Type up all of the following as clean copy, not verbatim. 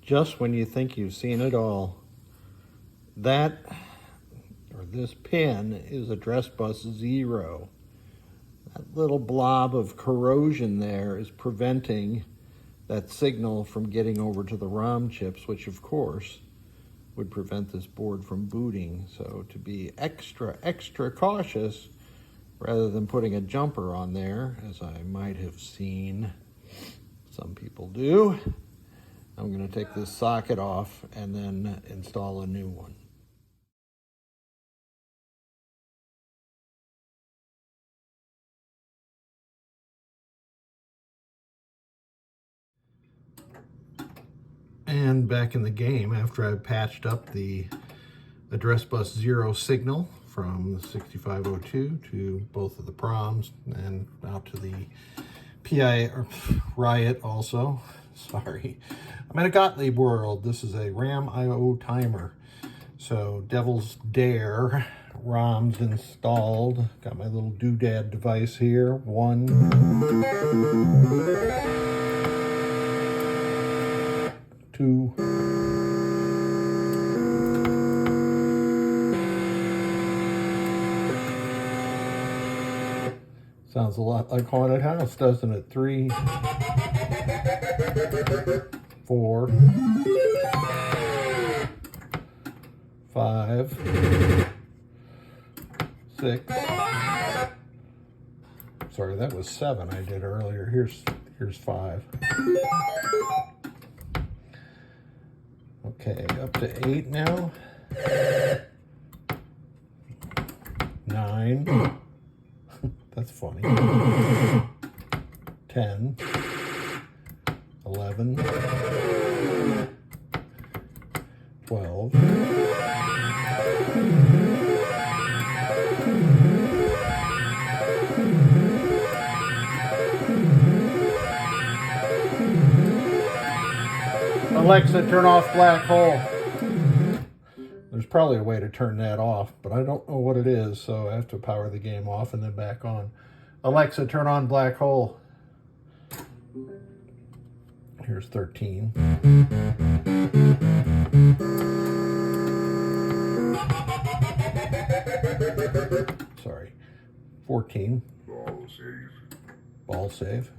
just when you think you've seen it all. That, or this pin, is address bus 0. That little blob of corrosion there is preventing that signal from getting over to the ROM chips, which of course would prevent this board from booting. So to be extra cautious, rather than putting a jumper on there, as I might have seen some people do, I'm going to take this socket off and then install a new one. And back in the game, after I've patched up the address bus 0 signal from the 6502 to both of the proms and out to the PI or Riot also. Sorry, I'm in a Gottlieb world. This is a RAM IO timer. So Devil's Dare ROM's installed. Got my little doodad device here. 1, 2, 3. Sounds a lot like Haunted House, doesn't it? 3, 4, 5, 6. Sorry, that was 7 I did earlier. Here's 5. Okay, up to 8 now. 9. That's funny. 10. 11. 12. 13. Alexa, turn off black hole. There's probably a way to turn that off, but I don't know what it is, so I have to power the game off and then back on. Alexa, turn on black hole. Here's 13. Sorry. 14. Ball save.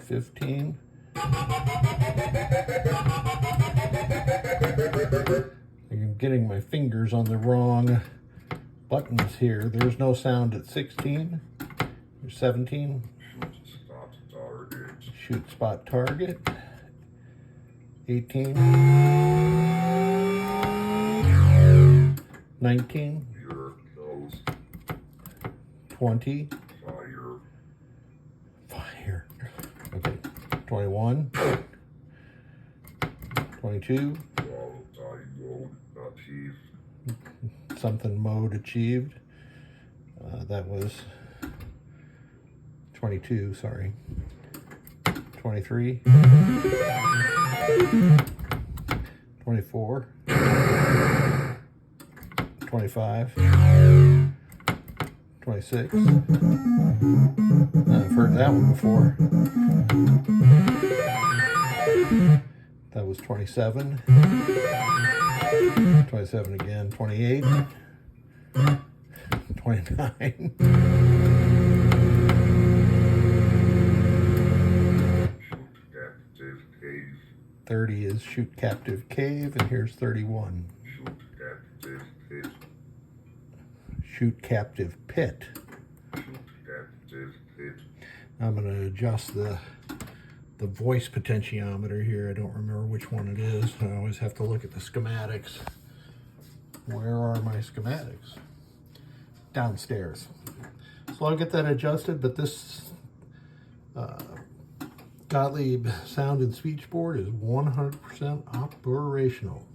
15. I'm getting my fingers on the wrong buttons here. There's no sound at 16. There's 17. Shoot spot target. 18. 19. 20. Fire. Okay. 21. 22. Something mode achieved. That was 22, sorry. 23. 24. 25. 26. I've heard that one before. That was 27. 27 again. 28. 29. 30 is Shoot Captive Cave, and here's 31. Shoot Captive Pit. I'm going to adjust the voice potentiometer here. I don't remember which one it is. I always have to look at the schematics. Where are my schematics? Downstairs. So I'll get that adjusted, but this Gottlieb sound and speech board is 100% operational.